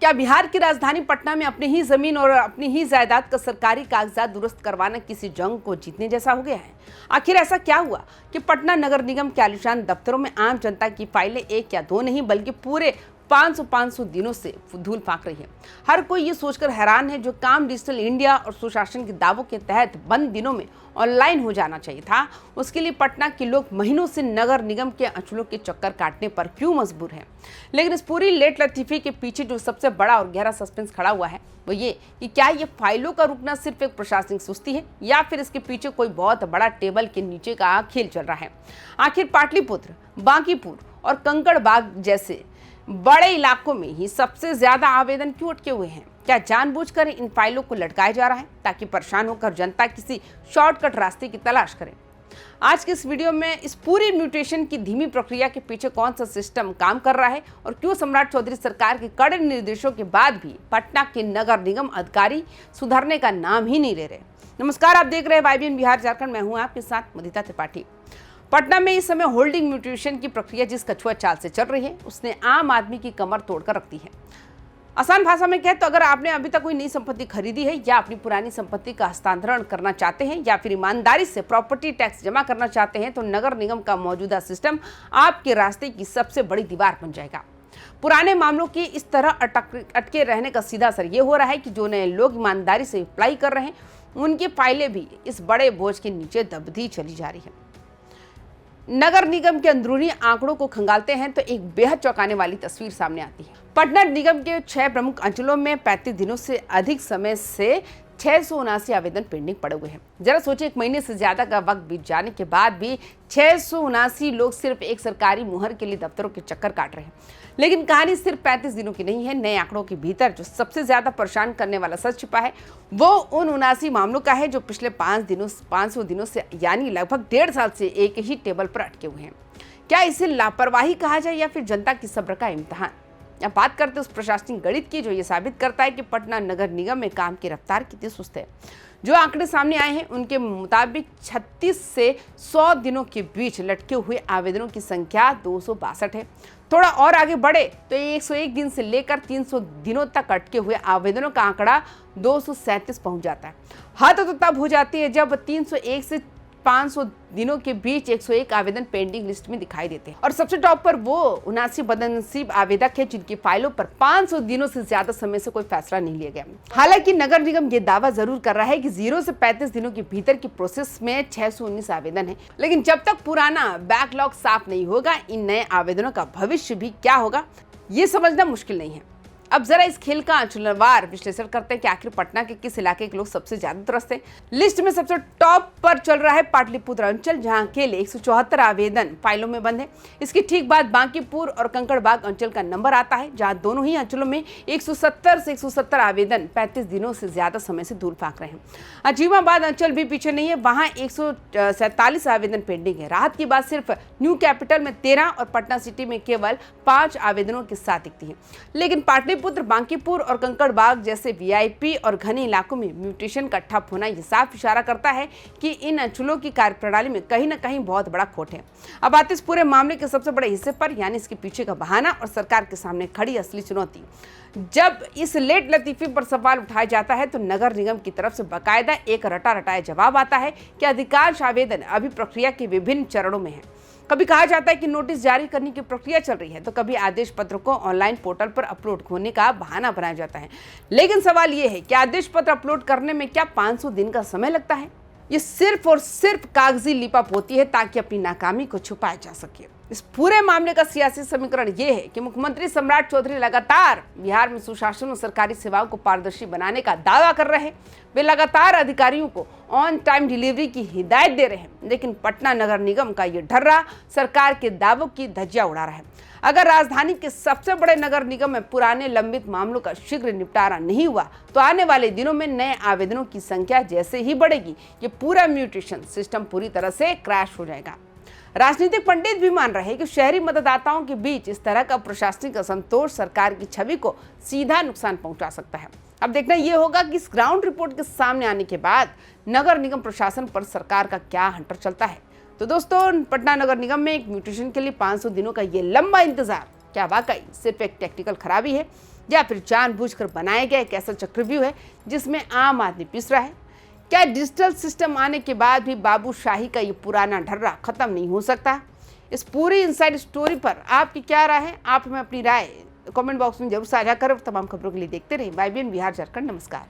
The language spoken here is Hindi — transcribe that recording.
क्या बिहार की राजधानी पटना में अपनी ही जमीन और अपनी ही जायदाद का सरकारी कागजात दुरुस्त करवाना किसी जंग को जीतने जैसा हो गया है? आखिर ऐसा क्या हुआ कि पटना नगर निगम के आलीशान दफ्तरों में आम जनता की फाइलें एक या दो नहीं बल्कि पूरे 500 दिनों से धूल फाक रही है। हर कोई ये सोचकर हैरान है जो काम डिजिटल इंडिया और सुशासन के दावों के तहत बंद दिनों में ऑनलाइन हो जाना चाहिए था, उसके लिए पटना के लोग महीनों से नगर निगम के अंचलों के चक्कर काटने पर क्यों मजबूर हैं? लेकिन इस पूरी लेट लतीफी के पीछे जो सबसे बड़ा और गहरा सस्पेंस खड़ा हुआ है वो ये कि क्या ये फाइलों का रुकना सिर्फ एक प्रशासनिक सुस्ती है या फिर इसके पीछे कोई बहुत बड़ा टेबल के नीचे का खेल चल रहा है। आखिर पाटलिपुत्र, बांकीपुर और कंकड़बाग जैसे बड़े इलाकों में ही सबसे ज्यादा आवेदन क्यों अटके हुए हैं? क्या जानबूझकर इन फाइलों को लटकाया जा रहा है ताकि परेशान होकर जनता किसी शॉर्टकट रास्ते की तलाश करे? आज के इस वीडियो में इस पूरी म्यूटेशन की धीमी प्रक्रिया के पीछे कौन सा सिस्टम काम कर रहा है और क्यों सम्राट चौधरी सरकार के कड़े निर्देशों के बाद भी पटना के नगर निगम अधिकारी सुधरने का नाम ही नहीं ले रहे। नमस्कार, आप देख रहे हैं YBN बिहार झारखंड। मैं हूं आपके साथ मुदिता त्रिपाठी। पटना में इस समय होल्डिंग म्यूटेशन की प्रक्रिया जिस कछुआ चाल से चल रही है उसने आम आदमी की कमर तोड़कर रख दी है। आसान भाषा में कहें तो अगर आपने अभी तक कोई नई संपत्ति खरीदी है या अपनी पुरानी संपत्ति का हस्तांतरण करना चाहते हैं या फिर ईमानदारी से प्रॉपर्टी टैक्स जमा करना चाहते हैं तो नगर निगम का मौजूदा सिस्टम आपके रास्ते की सबसे बड़ी दीवार बन जाएगा। पुराने मामलों के इस तरह अटके रहने का सीधा असर ये हो रहा है कि जो नए लोग ईमानदारी से अप्लाई कर रहे हैं उनकी फाइलें भी इस बड़े बोझ के नीचे दबती चली जा रही है। नगर निगम के अंदरूनी आंकड़ों को खंगालते हैं तो एक बेहद चौंकाने वाली तस्वीर सामने आती है। पटना निगम के 6 प्रमुख अंचलों में 35 दिनों से अधिक समय से 679 आवेदन पेंडिंग पड़े हुए हैं। जरा सोचिए, 1 महीने से ज्यादा का वक्त बीत जाने के बाद भी 679 लोग सिर्फ एक सरकारी मुहर के लिए दफ्तरों के चक्कर काट रहे हैं। लेकिन कहानी सिर्फ 35 दिनों की नहीं है। नए आंकड़ों के भीतर जो सबसे ज्यादा परेशान करने वाला सच छिपा है वो उन 79 मामलों का है जो पिछले 500 दिनों से यानी लगभग 1.5 साल से एक ही टेबल पर अटके हुए हैं। क्या इसे लापरवाही कहा जाए या फिर जनता की सब्र का इम्तिहान? अब बात करते हैं उस प्रशासनिक गणित की जो ये साबित करता है कि पटना नगर निगम में काम की रफ्तार कितनी सुस्त है। जो आंकड़े सामने आए हैं उनके मुताबिक 36 से 100 दिनों के बीच लटके हुए आवेदनों की संख्या 262 है। थोड़ा और आगे बढ़े तो 101 दिन से लेकर 300 दिनों तक अटके हुए आवेदनों का आंकड़ा 237 पहुंच जाता है। हद तो तब हो जाती है जब 301 से 500 दिनों के बीच 101 आवेदन पेंडिंग लिस्ट में दिखाई देते हैं और सबसे टॉप पर वो 79 बदनसीब आवेदक है जिनकी फाइलों पर 500 दिनों से ज्यादा समय से कोई फैसला नहीं लिया गया। हालांकि नगर निगम ये दावा जरूर कर रहा है कि 0 से 35 दिनों के भीतर की प्रोसेस में 619 आवेदन है, लेकिन जब तक पुराना बैकलॉग साफ नहीं होगा इन नए आवेदनों का भविष्य भी क्या होगा ये समझना मुश्किल नहीं है। अब जरा इस खेल का अंचलवार विश्लेषण करते हैं कि आखिर पटना के किस इलाके के लोग सबसे ज्यादा त्रस्त हैं। लिस्ट में सबसे टॉप पर चल रहा है पाटलिपुत्र अंचल, जहां अकेले 174 आवेदन फाइलों में बंद है। इसके ठीक बाद बांकीपुर और कंकड़बाग अंचल का नंबर आता है, जहां दोनों ही अंचलों में 170 से 170 आवेदन 35 दिनों से ज्यादा समय से धूल फाक रहे हैं। अजीमाबाद अंचल भी पीछे नहीं है, वहां 147 आवेदन पेंडिंग है। राहत की बात सिर्फ न्यू कैपिटल में 13 और पटना सिटी में केवल 5 आवेदनों के साथ दिखती है। लेकिन पाटलिपुत्र, बांकीपुर और कंकड़बाग जैसे VIP और घने इलाकों में म्यूटेशन का ठप होना यह साफ इशारा करता है कि इन अंचलों की कार्यप्रणाली में कहीं न कहीं बहुत बड़ा खोट है। अब आते इस पूरे मामले के सबसे बड़े हिस्से पर, यानी इसके पीछे का बहाना और सरकार के सामने खड़ी असली चुनौती। जब इस लेट लतीफी पर सवाल उठाया जाता है तो नगर निगम की तरफ से बाकायदा एक रटा रटाया जवाब आता है कि अधिकांश आवेदन अभी प्रक्रिया के विभिन्न चरणों में है। कभी कहा जाता है कि नोटिस जारी करने की प्रक्रिया चल रही है तो कभी आदेश पत्र को ऑनलाइन पोर्टल पर अपलोड होने का बहाना बनाया जाता है। लेकिन सवाल यह है कि आदेश पत्र अपलोड करने में क्या 500 दिन का समय लगता है? ये सिर्फ और सिर्फ कागजी लिपाप होती है ताकि अपनी नाकामी को छुपाया जा सके। इस पूरे मामले का सियासी समीकरण यह है कि मुख्यमंत्री सम्राट चौधरी लगातार बिहार में सुशासन और सरकारी सेवाओं को पारदर्शी बनाने का दावा कर रहे हैं। वे लगातार अधिकारियों को ऑन टाइम डिलीवरी की हिदायत दे रहे हैं, लेकिन पटना नगर निगम का ये ढर्रा सरकार के दावों की धज्जियां उड़ा रहा है। अगर राजधानी के सबसे बड़े नगर निगम में पुराने लंबित मामलों का शीघ्र निपटारा नहीं हुआ तो आने वाले दिनों में नए आवेदनों की संख्या जैसे ही बढ़ेगी ये पूरा म्यूटेशन सिस्टम पूरी तरह से क्रैश हो जाएगा। राजनीतिक पंडित भी मान रहे हैं कि शहरी मतदाताओं के बीच इस तरह का प्रशासनिक असंतोष सरकार की छवि को सीधा नुकसान पहुंचा सकता है। अब देखना यह होगा कि इस ग्राउंड रिपोर्ट के सामने आने के बाद नगर निगम प्रशासन पर सरकार का क्या हंटर चलता है। तो दोस्तों, पटना नगर निगम में एक म्यूटेशन के लिए 500 दिनों का ये लंबा इंतजार क्या वाकई सिर्फ एक टेक्निकल खराबी है या फिर जानबूझकर बनाया गया एक ऐसा चक्रव्यूह है जिसमें आम आदमी पिस रहा है? क्या डिजिटल सिस्टम आने के बाद भी बाबूशाही का ये पुराना ढर्रा खत्म नहीं हो सकता? इस पूरी इनसाइड स्टोरी पर आपकी क्या राय है? आप हमें अपनी राय कमेंट बॉक्स में जरूर साझा करें। तमाम खबरों के लिए देखते रहें YBN बिहार झारखंड। नमस्कार।